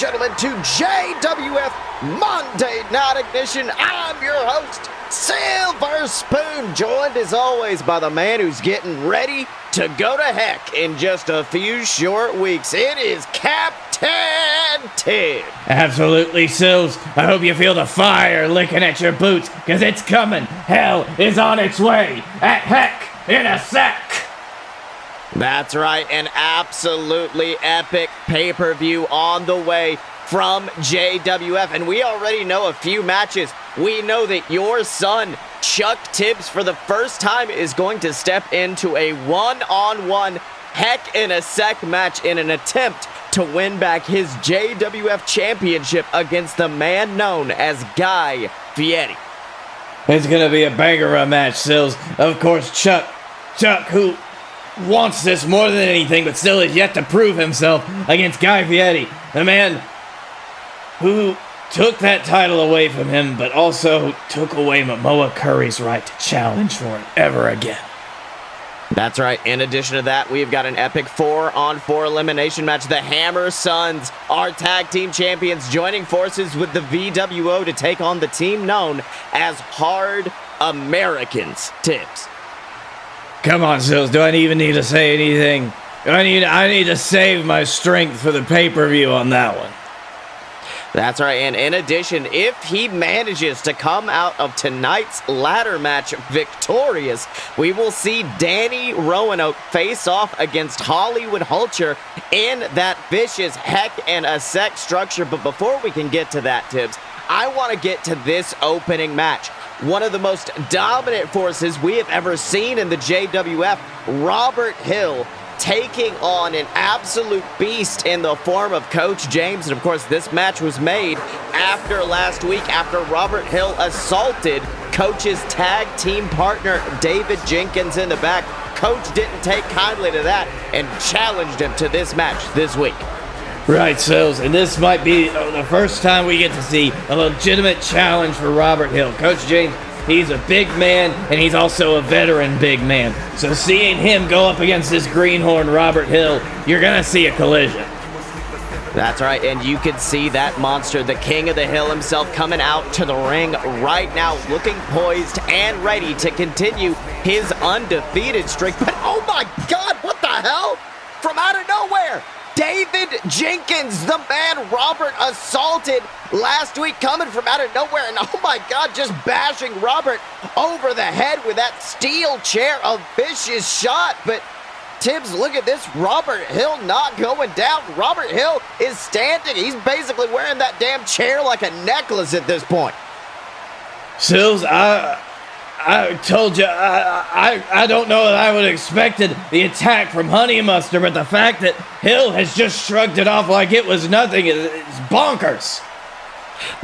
gentlemen, to JWF Monday Night Ignition. I'm your host, Silver Spoon, joined as always by the man who's getting ready to go to heck in just a few short weeks. It is Captain Tibbs. Absolutely, Sills. I hope you feel the fire licking at your boots, because it's coming. Hell is on its way. At heck in a sec. That's right, an absolutely epic pay-per-view on the way from JWF, and we already know a few matches. We know that your son, Chuck Tibbs, for the first time is going to step into a one-on-one heck in a sec match in an attempt to win back his JWF championship against the man known as Guy Fieri. It's going to be a banger of a match, Sills. Of course, Chuck, who wants this more than anything, but still is yet to prove himself against Guy Fieri, the man who took that title away from him, but also took away Momoa Curry's right to challenge for it ever again. That's right. In addition to that, we've got an epic 4-on-4 elimination match. The Hammer Sons, our tag team champions, joining forces with the VWO to take on the team known as Hard Americans. Tibbs. Come on, Sills. Do I even need to say anything? I need to save my strength for the pay-per-view on that one. That's right, and in addition, if he manages to come out of tonight's ladder match victorious, we will see Danny Roanoke face off against Hollywood Hulcher in that vicious heck and a sec structure. But before we can get to that, Tibbs, I want to get to this opening match. One of the most dominant forces we have ever seen in the JWF, Robert Hill, taking on an absolute beast in the form of Coach James. And of course, this match was made after last week, after Robert Hill assaulted Coach's tag team partner, David Jenkins, in the back. Coach didn't take kindly to that and challenged him to this match this week. Right, Sills, and this might be the first time we get to see a legitimate challenge for Robert Hill. Coach James, he's a big man, and he's also a veteran big man. So seeing him go up against this greenhorn Robert Hill, you're going to see a collision. That's right, and you can see that monster, the king of the hill himself, coming out to the ring right now, looking poised and ready to continue his undefeated streak. But oh my God, what the hell? From out of nowhere, David Jenkins, the man Robert assaulted last week, coming from out of nowhere, and oh my God, just bashing Robert over the head with that steel chair, a vicious shot. But Tibbs, look at this, Robert Hill not going down. Robert Hill is standing. He's basically wearing that damn chair like a necklace at this point. Sills, I told you, I don't know that I would have expected the attack from Honey Mustard, but the fact that Hill has just shrugged it off like it was nothing is bonkers.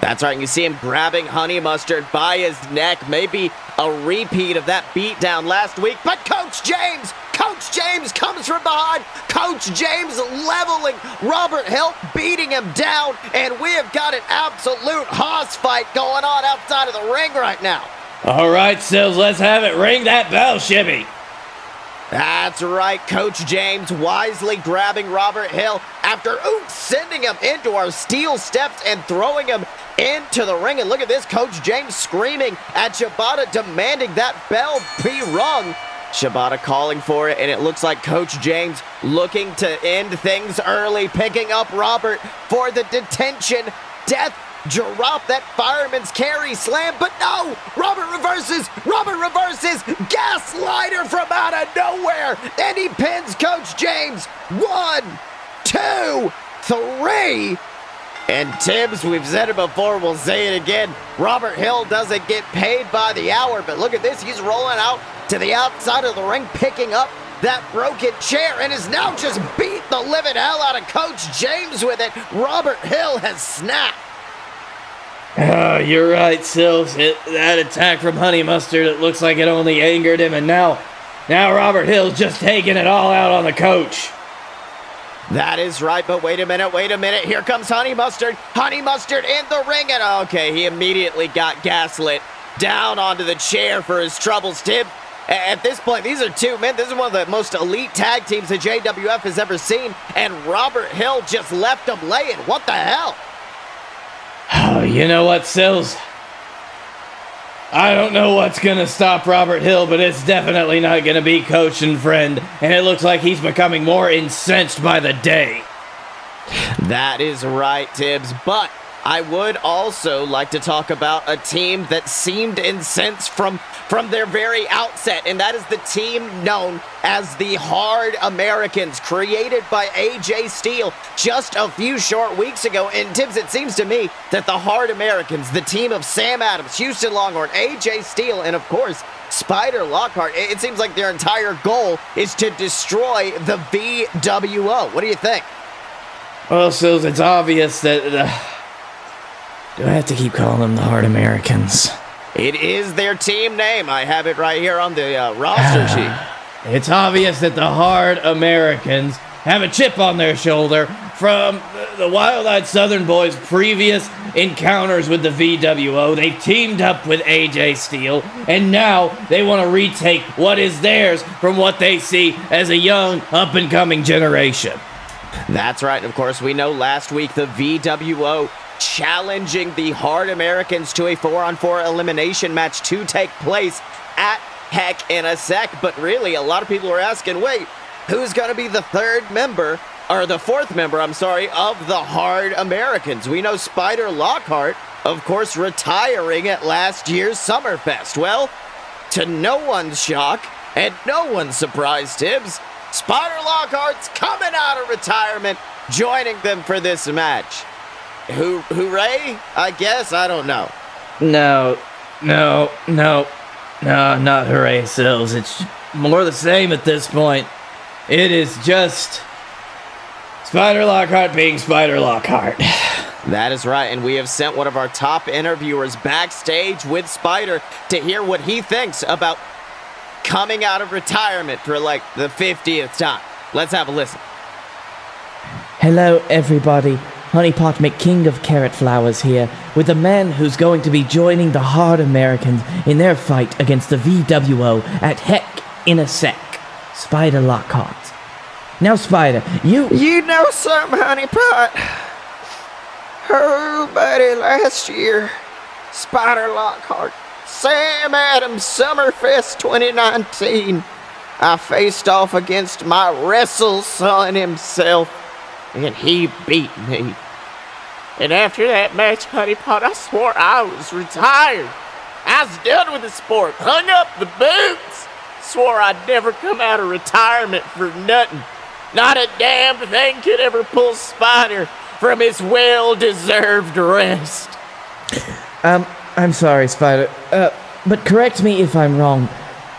That's right, you see him grabbing Honey Mustard by his neck, maybe a repeat of that beatdown last week, but Coach James comes from behind. Coach James leveling Robert Hill, beating him down, and we have got an absolute hoss fight going on outside of the ring right now. All right, Sills, let's have it. Ring that bell, Shibby. That's right, Coach James wisely grabbing Robert Hill after sending him into our steel steps and throwing him into the ring. And look at this, Coach James screaming at Shibata, demanding that bell be rung. Shibata calling for it, and it looks like Coach James looking to end things early, picking up Robert for the detention. Death drop, that fireman's carry slam, but no! Robert reverses, gaslighter from out of nowhere, and he pins Coach James. 1, 2, 3. And Tibbs, we've said it before, we'll say it again, Robert Hill doesn't get paid by the hour, but look at this, he's rolling out to the outside of the ring, picking up that broken chair, and is now just beat the living hell out of Coach James with it. Robert Hill has snapped. Oh, you're right, Sills. That attack from Honey Mustard, it looks like it only angered him, and now Robert Hill's just taking it all out on the coach. That is right, but wait a minute. Here comes Honey Mustard in the ring, and okay, he immediately got gaslit down onto the chair for his troubles. Tibbs, At this point, these are two men. This is one of the most elite tag teams the JWF has ever seen, and Robert Hill just left them laying. What the hell? Oh, you know what, Sills? I don't know what's going to stop Robert Hill, but it's definitely not going to be Coach and Friend, and it looks like he's becoming more incensed by the day. That is right, Tibbs, but I would also like to talk about a team that seemed incensed from their very outset, and that is the team known as the Hard Americans, created by AJ Steele just a few short weeks ago. And Tibbs, it seems to me that the Hard Americans, the team of Sam Adams, Houston Longhorn, AJ Steele, and of course, Spider Lockhart, it seems like their entire goal is to destroy the VWO. What do you think? Well, Sills, it's obvious that... do I have to keep calling them the Hard Americans? It is their team name. I have it right here on the roster sheet. It's obvious that the Hard Americans have a chip on their shoulder from the Wild-Eyed Southern Boys' previous encounters with the VWO. They've teamed up with AJ Steele, and now they want to retake what is theirs from what they see as a young, up-and-coming generation. That's right. Of course, we know last week the VWO challenging the Hard Americans to a 4-on-4 elimination match to take place at Heck in a Sec. But really, a lot of people are asking, wait, who's going to be the fourth member, of the Hard Americans? We know Spider Lockhart, of course, retiring at last year's Summerfest. Well, to no one's shock and no one's surprise, Tibbs, Spider Lockhart's coming out of retirement, joining them for this match. Hooray? I guess, I don't know. No, not hooray, Sills. It's more the same at this point. It is just Spider Lockhart being Spider Lockhart. That is right, and we have sent one of our top interviewers backstage with Spider to hear what he thinks about coming out of retirement for like the 50th time. Let's have a listen. Hello, everybody. Honeypot McKing of Carrot Flowers here, with a man who's going to be joining the Hard Americans in their fight against the VWO at Heck in a Sec. Spider Lockhart. Now, Spider, You know something, Honeypot? Oh, buddy, last year, Spider Lockhart, Sam Adams, Summerfest 2019, I faced off against my wrestle son himself, and he beat me. And after that match, Honeypot, I swore I was retired. I was done with the sport, hung up the boots, swore I'd never come out of retirement for nothing. Not a damn thing could ever pull Spider from his well-deserved rest. I'm sorry, Spider, but correct me if I'm wrong.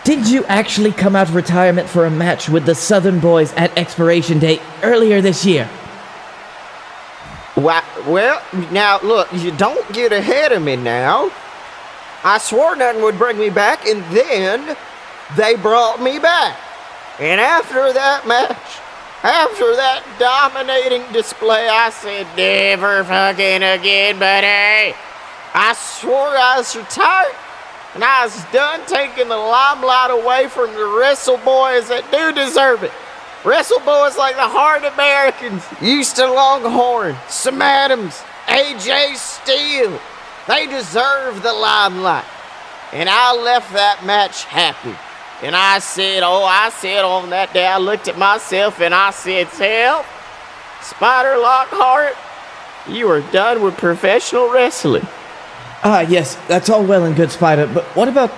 Did you actually come out of retirement for a match with the Southern Boys at Expiration Day earlier this year? Well, now, look, you don't get ahead of me now. I swore nothing would bring me back, and then they brought me back. And after that match, after that dominating display, I said, never fucking again, buddy. I swore I was retired, and I was done taking the limelight away from the wrestle boys that do deserve it. Wrestle boys like the Hard Americans, Houston Longhorn, Sam Adams, AJ Steele. They deserve the limelight. And I left that match happy. And I said on that day, I looked at myself and I said, hell, Spider Lockhart, you are done with professional wrestling. Yes, that's all well and good, Spider, but what about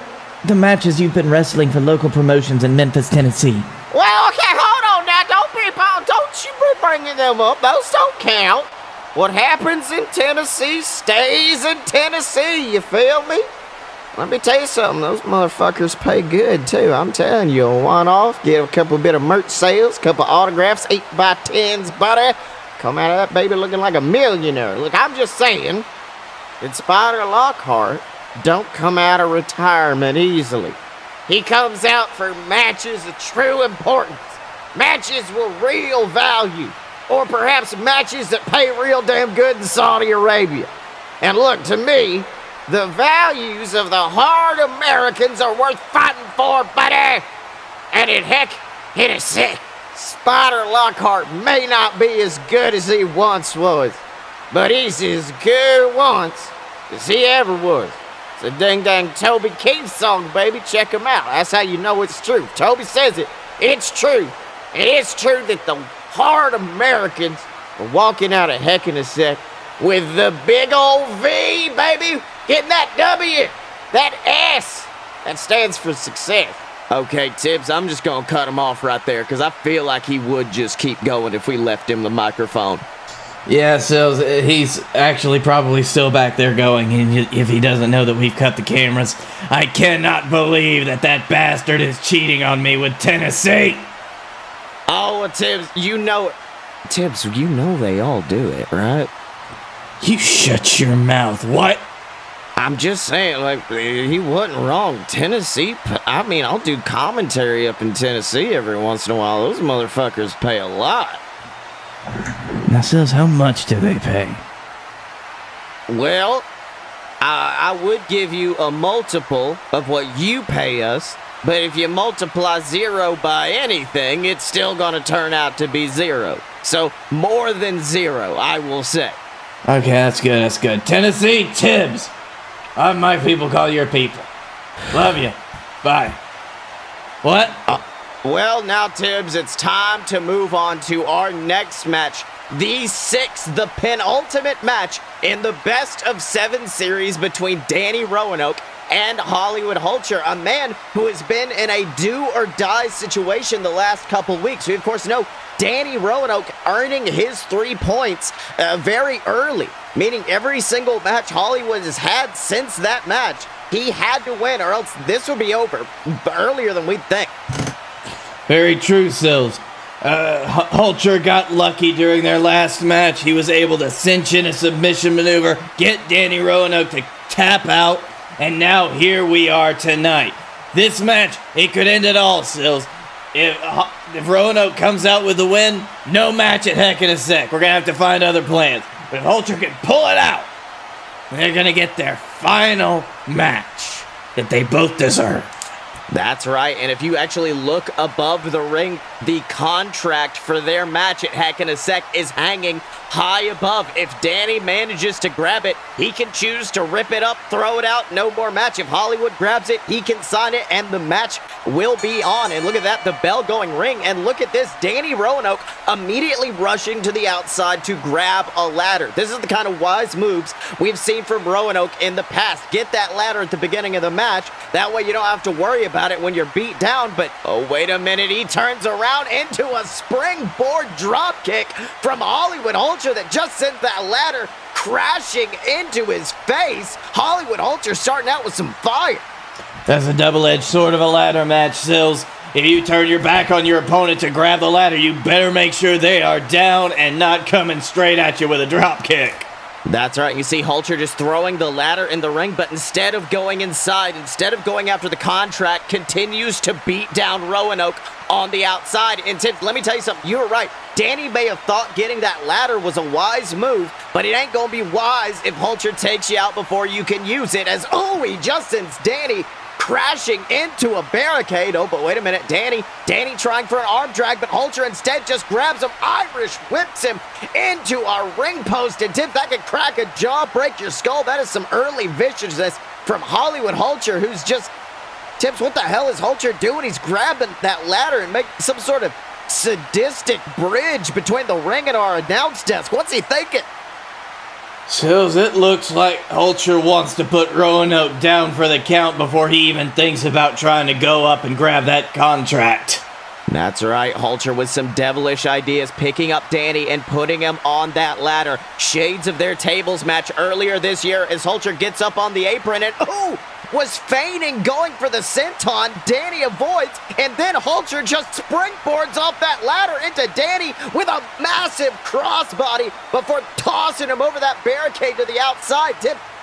the matches you've been wrestling for local promotions in Memphis, Tennessee? Well, okay, hold on now. Don't you be bringing them up. Those don't count. What happens in Tennessee stays in Tennessee, you feel me? Let me tell you something, those motherfuckers pay good, too. I'm telling you, a one-off, get a couple bit of merch sales, couple autographs, 8x10s, buddy. Come out of that baby looking like a millionaire. Look, I'm just saying that Spider Lockhart don't come out of retirement easily. He comes out for matches of true importance, matches with real value, or perhaps matches that pay real damn good in Saudi Arabia. And look, to me, The values of the hard Americans are worth fighting for, buddy. And it is sick. Spider Lockhart may not be as good as he once was, but he's as good once as he ever was. It's a ding-dang Toby Keith song, baby. Check him out. That's how you know it's true. Toby says it. It's true. It is true that the hard Americans are walking out of Heck in a Sec with the big old V, baby. Getting that W, that S. That stands for success. Okay, Tibbs, I'm just going to cut him off right there because I feel like he would just keep going if we left him the microphone. Yeah, so he's actually probably still back there going, if he doesn't know that we've cut the cameras. I cannot believe that bastard is cheating on me with Tennessee. Oh, Tibbs, Tibbs, you know they all do it, right? You shut your mouth. What? I'm just saying, like, he wasn't wrong. Tennessee, I mean, I'll do commentary up in Tennessee every once in a while. Those motherfuckers pay a lot. Now, Sills, how much do they pay? Well, I would give you a multiple of what you pay us, but if you multiply 0 by anything, it's still going to turn out to be 0. So, more than 0, I will say. Okay, that's good. Tennessee, Tibbs. My people call your people. Love you. Bye. What? Well, now, Tibbs, it's time to move on to our next match. The 6th, the penultimate match in the best of 7 series between Danny Roanoke and Hollywood Hulcher, a man who has been in a do-or-die situation the last couple weeks. We, of course, know Danny Roanoke earning his 3 points very early, meaning every single match Hollywood has had since that match, he had to win or else this would be over earlier than we'd think. Very true, Sills. Hulcher got lucky during their last match. He was able to cinch in a submission maneuver, get Danny Roanoke to tap out, and now here we are tonight. This match, it could end it all, Sills. If Roanoke comes out with the win, no match at Heck in a Sec. We're going to have to find other plans. But if Hulcher can pull it out, they're going to get their final match that they both deserve. That's right, and if you actually look above the ring, the contract for their match at Heck in a Sec is hanging high above. If Danny manages to grab it, he can choose to rip it up, throw it out, no more match. If Hollywood grabs it, he can sign it, and the match will be on. And look at that, the bell going ring, and look at this, Danny Roanoke immediately rushing to the outside to grab a ladder. This is the kind of wise moves we've seen from Roanoke in the past. Get that ladder at the beginning of the match, that way you don't have to worry about it when you're beat down. But oh, wait a minute, he turns around into a springboard drop kick from Hollywood Hulcher that just sent that ladder crashing into his face. Hollywood Hulcher starting out with some fire. That's a double-edged sword of a ladder match, Sills. If you turn your back on your opponent to grab the ladder, you better make sure they are down and not coming straight at you with a drop kick. That's right. You see Hulcher just throwing the ladder in the ring, but instead of going inside, instead of going after the contract, continues to beat down Roanoke on the outside. And Tibbs, let me tell you something. You were right. Danny may have thought getting that ladder was a wise move, but it ain't going to be wise if Hulcher takes you out before you can use it, as, oh, he just sends Danny crashing into a barricade. Oh, but wait a minute. Danny trying for an arm drag, but Hulcher instead just grabs him, Irish whips him into our ring post. And Tibbs, that could crack a jaw, break your skull. That is some early viciousness from Hollywood Hulcher, who's just, Tibbs, what the hell is Hulcher doing? He's grabbing that ladder and making some sort of sadistic bridge between the ring and our announce desk. What's he thinking? Sills, it looks like Hulcher wants to put Roanoke down for the count before he even thinks about trying to go up and grab that contract. That's right, Hulcher with some devilish ideas, picking up Danny and putting him on that ladder. Shades of their tables match earlier this year as Hulcher gets up on the apron and, was feigning going for the senton. Danny avoids, and then Hulcher just springboards off that ladder into Danny with a massive crossbody before tossing him over that barricade to the outside.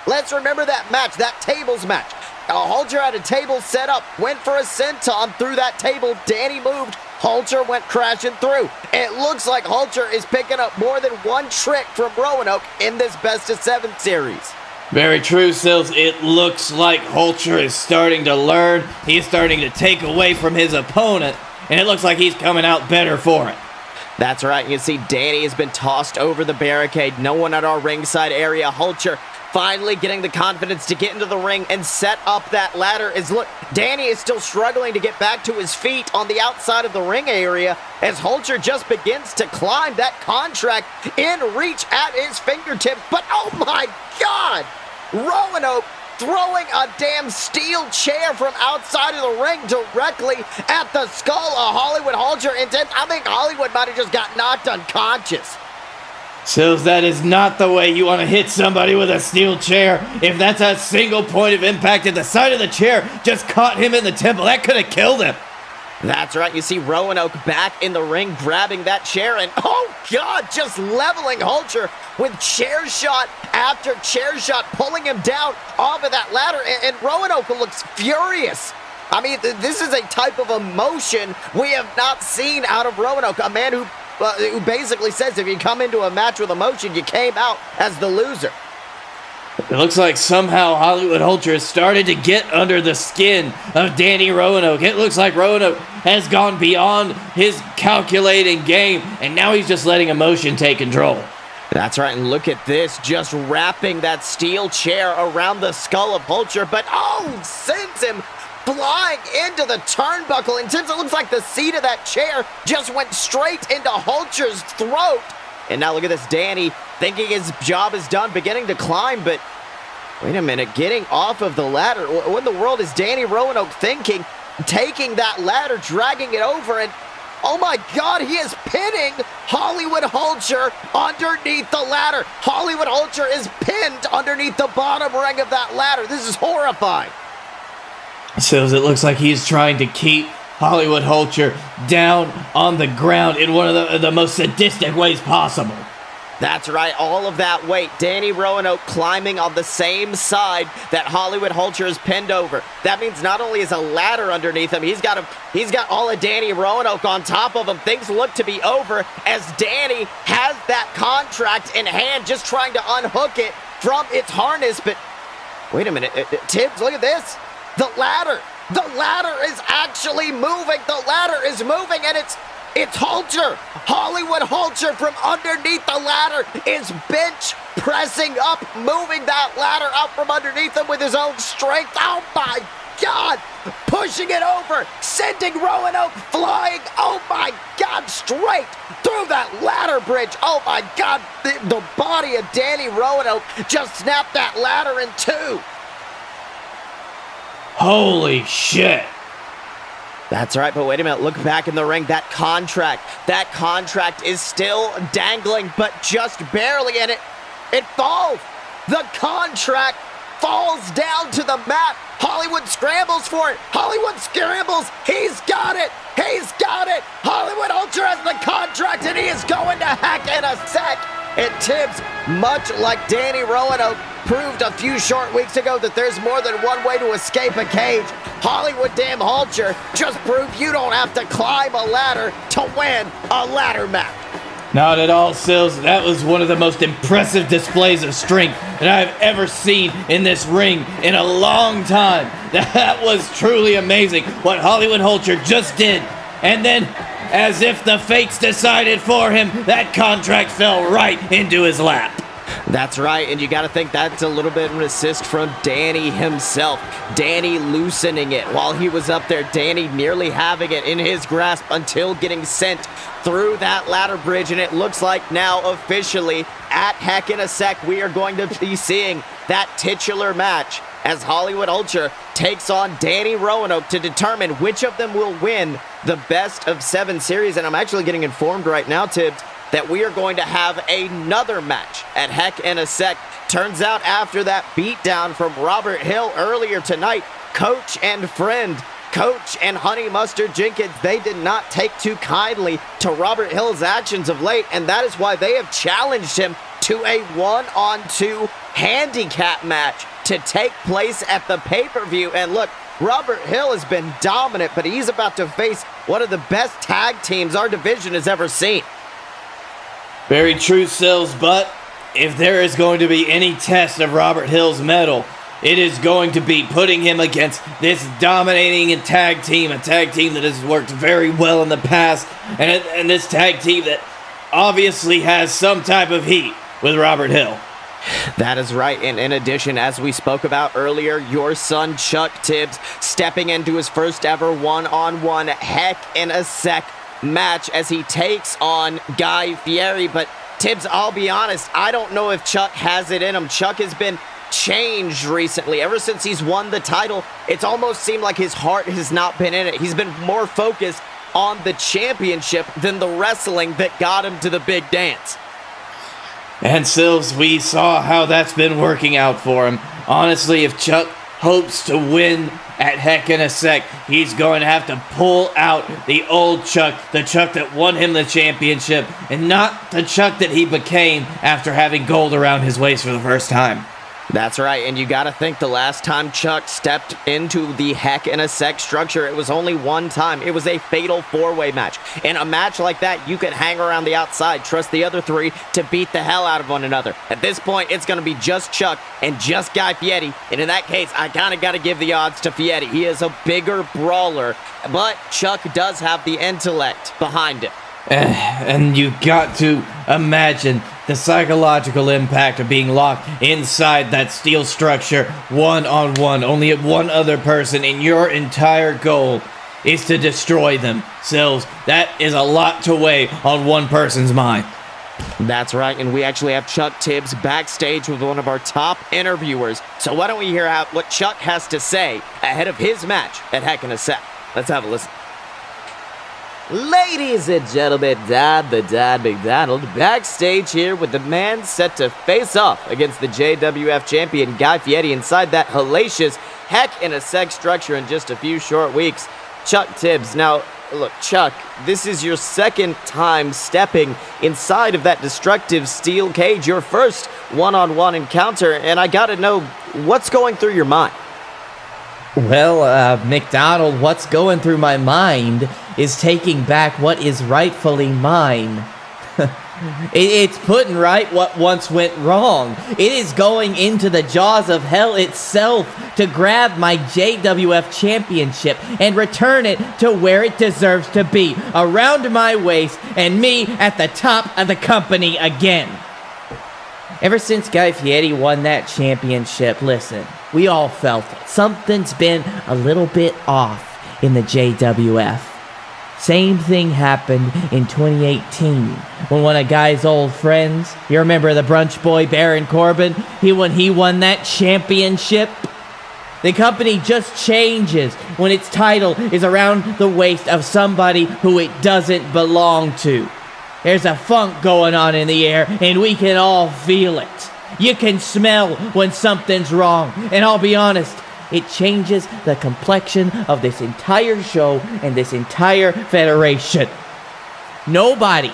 Let's remember that match, that tables match. Hulcher had a table set up, went for a senton through that table. Danny moved, Hulcher went crashing through. It looks like Hulcher is picking up more than one trick from Roanoke in this best of 7 series. Very true, Sills. It looks like Hulcher is starting to learn. He's starting to take away from his opponent, and it looks like he's coming out better for it. That's right. You see Danny has been tossed over the barricade. No one at our ringside area. Hulcher finally getting the confidence to get into the ring and set up that ladder. Look, Danny is still struggling to get back to his feet on the outside of the ring area as Hulcher just begins to climb. That contract in reach at his fingertips. But oh my God! Roanoke throwing a damn steel chair from outside of the ring directly at the skull of Hollywood Hulcher. And I think Hollywood might have just got knocked unconscious. Sills, that is not the way you want to hit somebody with a steel chair. If that's a single point of impact and the side of the chair just caught him in the temple, that could have killed him. That's right. You see Roanoke back in the ring grabbing that chair and, oh God, just leveling Hulcher with chair shot after chair shot, pulling him down off of that ladder. And Roanoke looks furious. I mean, this is a type of emotion we have not seen out of Roanoke, a man who basically says if you come into a match with emotion, you came out as the loser. It looks like somehow Hollywood Hulcher has started to get under the skin of Danny Roanoke. It looks like Roanoke has gone beyond his calculating game, and now he's just letting emotion take control. That's right, and look at this, just wrapping that steel chair around the skull of Hulcher, but sends him flying into the turnbuckle, and Tibbs, it looks like the seat of that chair just went straight into Hulcher's throat. And now look at this, Danny thinking his job is done, beginning to climb, but wait a minute, getting off of the ladder. What in the world is Danny Roanoke thinking? Taking that ladder, dragging it over, and oh my God, he is pinning Hollywood Hulcher underneath the ladder. Hollywood Hulcher is pinned underneath the bottom ring of that ladder. This is horrifying. So it looks like he's trying to keep Hollywood Hulcher down on the ground in one of the most sadistic ways possible. That's right, all of that weight. Danny Roanoke climbing on the same side that Hollywood Hulcher is pinned over. That means not only is a ladder underneath him, he's got all of Danny Roanoke on top of him. Things look to be over as Danny has that contract in hand, just trying to unhook it from its harness. But wait a minute, Tibbs, look at this. The ladder is actually moving. The ladder is moving, and it's Hulcher. Hollywood Hulcher from underneath the ladder is bench pressing up, moving that ladder up from underneath him with his own strength. Oh my God! Pushing it over, sending Roanoke flying. Oh my God, straight through that ladder bridge. Oh my God, the body of Danny Roanoke just snapped that ladder in two. Holy shit. That's right, but wait a minute, look back in the ring. That contract is still dangling, but just barely, and it falls. The contract falls down to the mat. Hollywood scrambles for it. Hollywood scrambles. He's got it. Hollywood Hulcher has the contract, and he is going to heck in a sec. And Tibbs, much like Danny Roanoke, proved a few short weeks ago that there's more than one way to escape a cage. Hollywood damn Hulcher just proved you don't have to climb a ladder to win a ladder match. Not at all, Sills. That was one of the most impressive displays of strength that I've ever seen in this ring in a long time. That was truly amazing what Hollywood Hulcher just did. And then, as if the fates decided for him, that contract fell right into his lap. That's right, and you got to think that's a little bit of an assist from Danny himself. Danny loosening it while he was up there. Danny nearly having it in his grasp until getting sent through that ladder bridge, and it looks like now officially at Heck in a Sec we are going to be seeing that titular match as Hollywood Hulcher takes on Danny Roanoke to determine which of them will win the best of 7 series. And I'm actually getting informed right now, Tibbs, that we are going to have another match at Heck in a Sec. Turns out after that beatdown from Robert Hill earlier tonight, coach and friend, Coach and Honey Mustard Jenkins, they did not take too kindly to Robert Hill's actions of late, and that is why they have challenged him to a 1-on-2 handicap match to take place at the pay-per-view. And look, Robert Hill has been dominant, but he's about to face one of the best tag teams our division has ever seen. Very true, Sills, but if there is going to be any test of Robert Hill's mettle, it is going to be putting him against this dominating tag team, a tag team that has worked very well in the past, and this tag team that obviously has some type of heat with Robert Hill. That is right, and in addition, as we spoke about earlier, your son Chuck Tibbs stepping into his first ever one-on-one Heck in a Sec match as he takes on Guy Fieri. But Tibbs, I'll be honest, I don't know if Chuck has it in him. Chuck has been changed recently. Ever since he's won the title, it's almost seemed like his heart has not been in it. He's been more focused on the championship than the wrestling that got him to the big dance. And Sills, we saw how that's been working out for him. Honestly, if Chuck hopes to win at Heck in a Sec, he's going to have to pull out the old Chuck, the Chuck that won him the championship, and not the Chuck that he became after having gold around his waist for the first time. That's right, and you gotta think the last time Chuck stepped into the Heck in a Sec structure, it was only one time. It was a fatal four-way match. In a match like that, you could hang around the outside, trust the other three to beat the hell out of one another. At this point, it's gonna be just Chuck and just Guy Fieri, and in that case, I kinda gotta give the odds to Fieri. He is a bigger brawler, but Chuck does have the intellect behind him. And you got to imagine the psychological impact of being locked inside that steel structure one-on-one, only one other person, and your entire goal is to destroy them. Sills, that is a lot to weigh on one person's mind. That's right, and we actually have Chuck Tibbs backstage with one of our top interviewers. So why don't we hear out what Chuck has to say ahead of his match at Heck in a Sec. Let's have a listen. Ladies and gentlemen, Dad McDonald backstage here with the man set to face off against the JWF champion Guy Fieri inside that hellacious Heck in a Sec structure in just a few short weeks. Chuck Tibbs. Now, look, Chuck, this is your second time stepping inside of that destructive steel cage, your first one-on-one encounter, and I gotta know, what's going through your mind? Well, McDonald, what's going through my mind is taking back what is rightfully mine. It's putting right what once went wrong. It is going into the jaws of hell itself to grab my JWF championship and return it to where it deserves to be, around my waist and me at the top of the company again. Ever since Guy Fieri won that championship, listen, we all felt it. Something's been a little bit off in the JWF. Same thing happened in 2018 when one of Guy's old friends, you remember the brunch boy Baron Corbin, when he won that championship? The company just changes when its title is around the waist of somebody who it doesn't belong to. There's a funk going on in the air, and we can all feel it. You can smell when something's wrong, and I'll be honest, it changes the complexion of this entire show and this entire federation. Nobody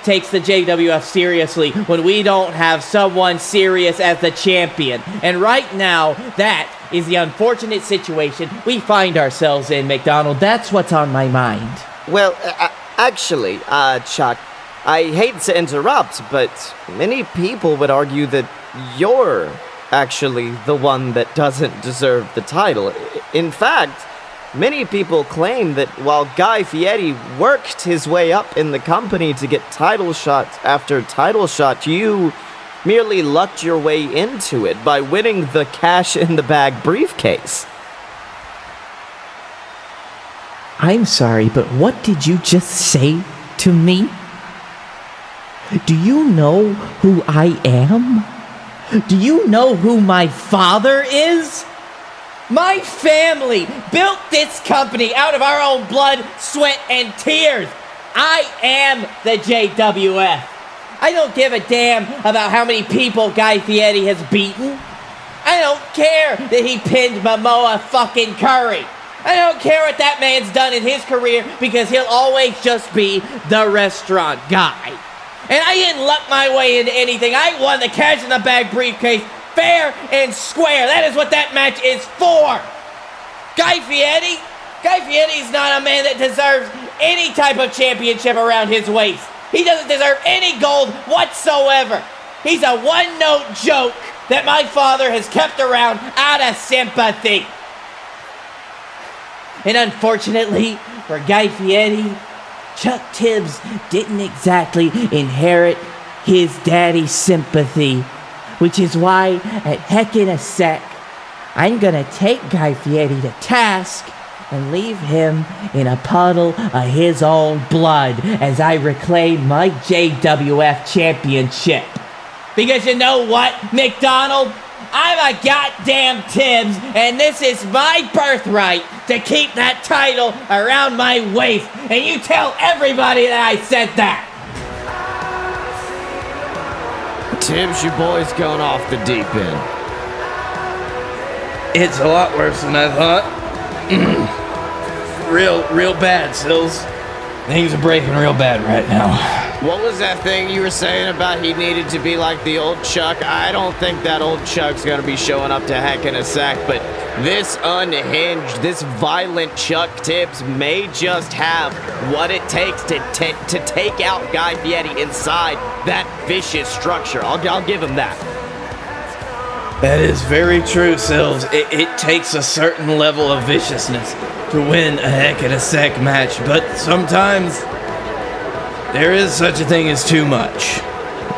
takes the JWF seriously when we don't have someone serious as the champion. And right now, that is the unfortunate situation we find ourselves in, McDonald. That's what's on my mind. Well, actually, Chuck, I hate to interrupt, but many people would argue that you're actually the one that doesn't deserve the title. In fact, many people claim that while Guy Fieri worked his way up in the company to get title shot after title shot, you merely lucked your way into it by winning the cash-in-the-bag briefcase. I'm sorry, but what did you just say to me? Do you know who I am? Do you know who my father is? My family built this company out of our own blood, sweat, and tears. I am the JWF. I don't give a damn about how many people Guy Fieri has beaten. I don't care that he pinned Momoa fucking Curry. I don't care what that man's done in his career because he'll always just be the restaurant guy. And I didn't luck my way into anything. I won the cash in the bag briefcase fair and square. That is what that match is for. Guy Fieri's not a man that deserves any type of championship around his waist. He doesn't deserve any gold whatsoever. He's a one-note joke that my father has kept around out of sympathy. And unfortunately for Guy Fieri, Chuck Tibbs didn't exactly inherit his daddy's sympathy, which is why at Heck in a Sec, I'm gonna take Guy Fieri to task and leave him in a puddle of his own blood as I reclaim my JWF championship. Because you know what, McDonald? I'm a goddamn Tibbs, and this is my birthright to keep that title around my waist. And you tell everybody that I said that. Tibbs, your boy's going off the deep end. It's a lot worse than I thought. real bad, Sills. Things are breaking real bad right now. What was that thing you were saying about he needed to be like the old Chuck? I don't think that old Chuck's going to be showing up to Heck in a Sack, but this unhinged, this violent Chuck Tibbs may just have what it takes to take out Guy Fieri inside that vicious structure. I'll give him that. That is very true, Sills. It takes a certain level of viciousness to win a Heck in a Sack match, but sometimes there is such a thing as too much.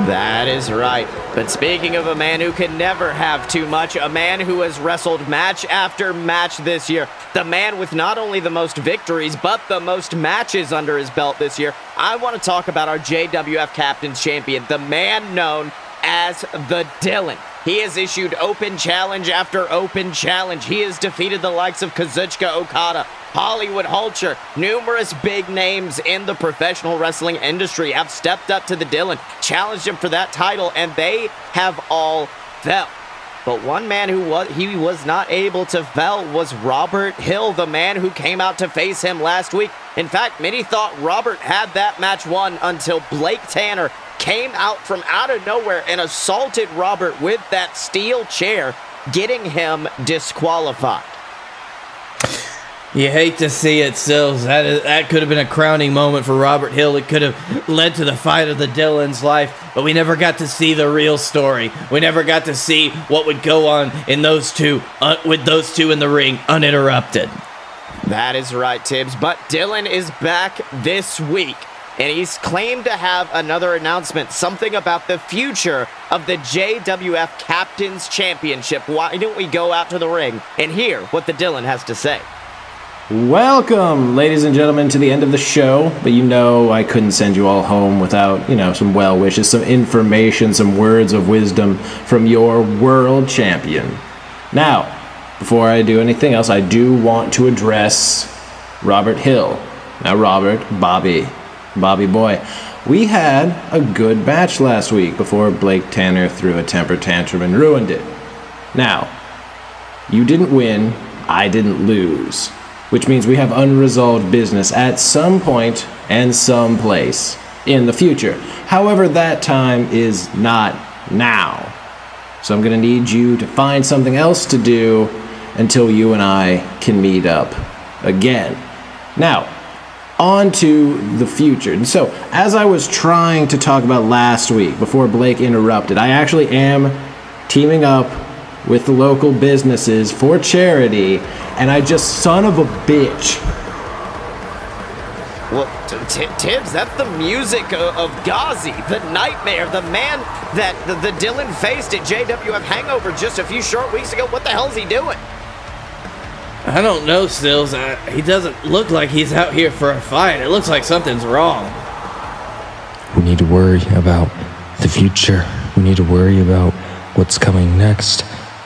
That is right. But speaking of a man who can never have too much, a man who has wrestled match after match this year, the man with not only the most victories, but the most matches under his belt this year, I want to talk about our JWF Captain's Champion, the man known as the Dylan. He has issued open challenge after open challenge. He has defeated the likes of Kazuchika Okada, Hollywood Hulcher. Numerous big names in the professional wrestling industry have stepped up to the Dylan, challenged him for that title, and they have all fell. But one man who was not able to fell was Robert Hill, the man who came out to face him last week. In fact, many thought Robert had that match won until Blake Tanner came out from out of nowhere and assaulted Robert with that steel chair, getting him disqualified. You hate to see it, Sills. That could have been a crowning moment for Robert Hill. It could have led to the fight of the Dylan's life, but we never got to see the real story. We never got to see what would go on in those two, with those two in the ring uninterrupted. That is right, Tibbs, but Dylan is back this week, and he's claimed to have another announcement, something about the future of the JWF Captain's Championship. Why don't we go out to the ring and hear what the Dylan has to say? Welcome, ladies and gentlemen, to the end of the show, but you know I couldn't send you all home without, some well wishes, some information, some words of wisdom from your world champion. Now, before I do anything else, I do want to address Robert Hill. Now, Robert, Bobby boy, we had a good match last week before Blake Tanner threw a temper tantrum and ruined it. Now, you didn't win, I didn't lose, which means we have unresolved business at some point and some place in the future. However, that time is not now. So I'm going to need you to find something else to do until you and I can meet up again. Now, on to the future. And so, as I was trying to talk about last week before Blake interrupted, I actually am teaming up with the local businesses for charity, and I just son of a bitch. Well, Tibbs, that's the music of Ghazi, the nightmare, the man that the Dylan faced at JWF Hangover just a few short weeks ago. What the hell is he doing? I don't know, Stills. He doesn't look like he's out here for a fight. It looks like something's wrong. We need to worry about the future. We need to worry about what's coming next.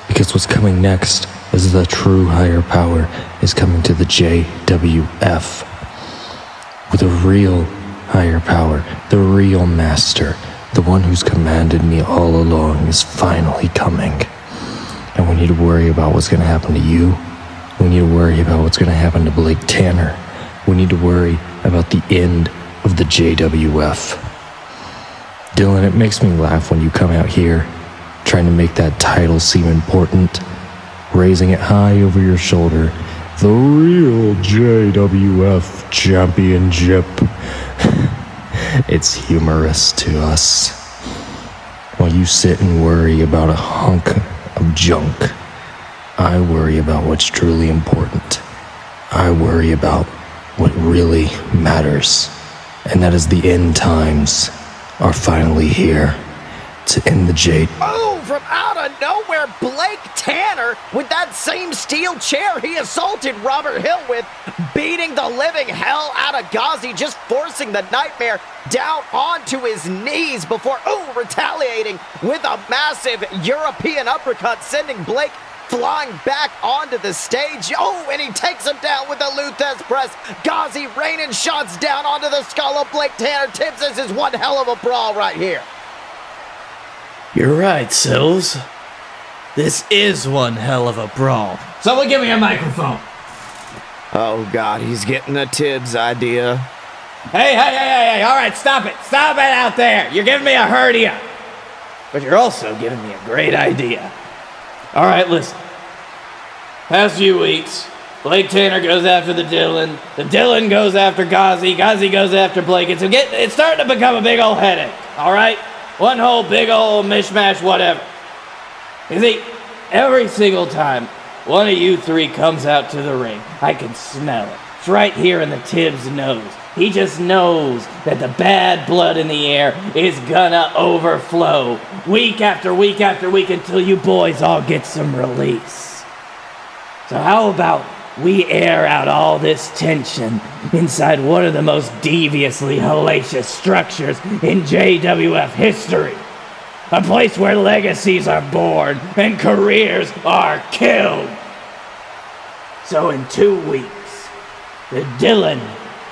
Because what's coming next is the true higher power is coming to the JWF. With a real higher power, the real master, the one who's commanded me all along is finally coming. And we need to worry about what's going to happen to you. We need to worry about what's going to happen to Blake Tanner. We need to worry about the end of the JWF. Dylan, it makes me laugh when you come out here trying to make that title seem important, raising it high over your shoulder. The real JWF Championship. It's humorous to us. while you sit and worry about a hunk of junk. I worry about what's truly important. I worry about what really matters. And that is the end times are finally here to end the J. Oh, from out of nowhere, Blake Tanner with that same steel chair he assaulted Robert Hill with, beating the living hell out of Ghazi, just forcing the Nightmare down onto his knees before, retaliating with a massive European uppercut, sending Blake flying back onto the stage. And he takes him down with the Luthez press. Ghazi raining shots down onto the skull of Blake Tanner. Tibbs, this is one hell of a brawl right here. You're right, Sills. This is one hell of a brawl. Someone give me a microphone. Oh, God, he's getting a Tibbs idea. Hey, all right, stop it. Stop it out there. You're giving me a hernia. But you're also giving me a great idea. All right, listen. Past few weeks, Blake Tanner goes after the Dylan goes after Ghazi goes after Blake. It's starting to become a big old headache, all right? One whole big old mishmash, whatever. You see, every single time one of you three comes out to the ring, I can smell it. It's right here in the Tibbs' nose. He just knows that the bad blood in the air is gonna overflow week after week after week until you boys all get some release. So how about we air out all this tension inside one of the most deviously hellacious structures in JWF history? A place where legacies are born and careers are killed. So in 2 weeks, the Dylan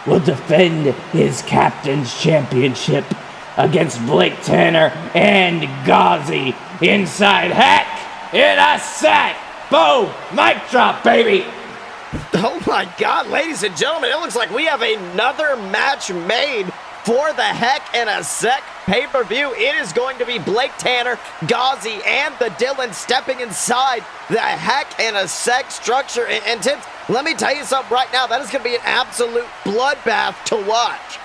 will defend his captain's championship against Blake Tanner and Ghazi inside Hack in a Sack. Boom! Mic drop, baby! Oh my God, ladies and gentlemen, it looks like we have another match made for the Heck in a Sec pay-per-view. It is going to be Blake Tanner, Ghazi, and the Dylan stepping inside the Heck in a Sec structure. And Tibbs, let me tell you something right now. That is going to be an absolute bloodbath to watch.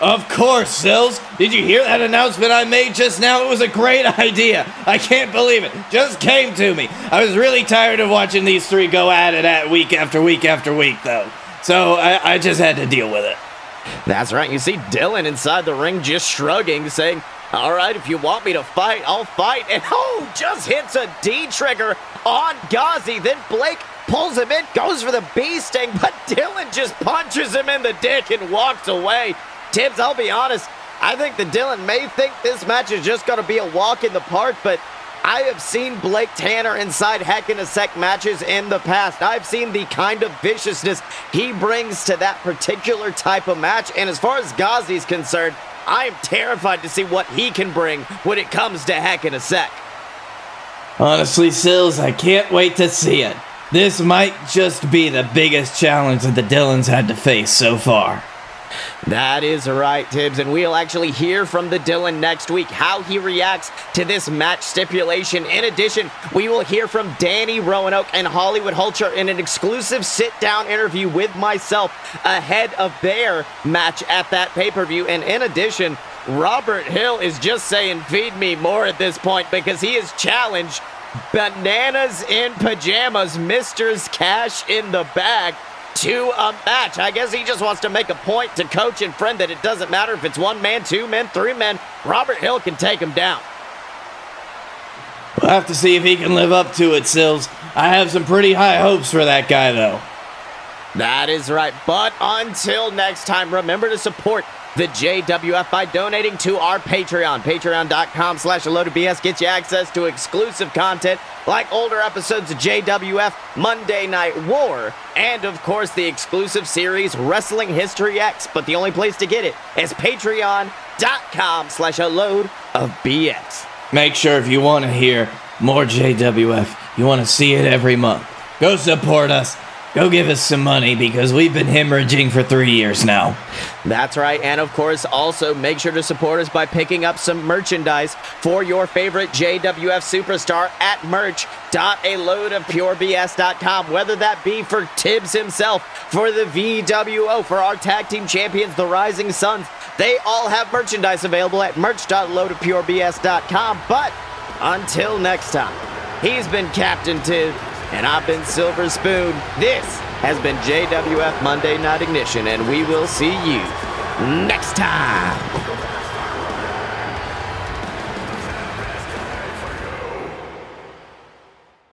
Of course, Sills. Did you hear that announcement I made just now? It was a great idea. I can't believe it. Just came to me. I was really tired of watching these three go at it week after week after week, though. So I just had to deal with it. That's right. You see Dylan inside the ring just shrugging, saying, all right, if you want me to fight, I'll fight. And just hits a D trigger on Ghazi. Then Blake pulls him in, goes for the bee sting, but Dylan just punches him in the dick and walks away. Tibbs, I'll be honest, I think that Dylan may think this match is just going to be a walk in the park, but I have seen Blake Tanner inside Heck in a Sec matches in the past. I've seen the kind of viciousness he brings to that particular type of match, and as far as Ghazi's concerned, I am terrified to see what he can bring when it comes to Heck in a Sec. Honestly, Sills, I can't wait to see it. This might just be the biggest challenge that the Dylans had to face so far. That is right, Tibbs, and we'll actually hear from the Dylan next week, how he reacts to this match stipulation. In addition, we will hear from Danny Roanoke and Hollywood Hulcher in an exclusive sit-down interview with myself ahead of their match at that pay-per-view. And in addition, Robert Hill is just saying, feed me more at this point, because he has challenged Bananas in Pajamas, Mister's Cash in the Bag, to a match. I guess he just wants to make a point to coach and friend that it doesn't matter if it's 1 man, 2 men, 3 men. Robert Hill can take him down. We'll have to see if he can live up to it, Sills. I have some pretty high hopes for that guy, though. That is right. But until next time, remember to support the JWF by donating to our Patreon. Patreon.com/AloadedBS gets you access to exclusive content like older episodes of JWF, Monday Night War, and of course the exclusive series Wrestling History X. But the only place to get it is Patreon.com/AloadedBS. Make sure if you want to hear more JWF, you want to see it every month, go support us go give us some money because we've been hemorrhaging for 3 years now. That's right, and of course, also make sure to support us by picking up some merchandise for your favorite JWF superstar at merch.aloadofpurebs.com, whether that be for Tibbs himself, for the VWO, for our tag team champions, the Rising Suns. They all have merchandise available at merch.aloadofpurebs.com, but until next time, he's been Captain Tibbs, and I've been Silver Spoon. This has been JWF Monday Night Ignition, and we will see you next time.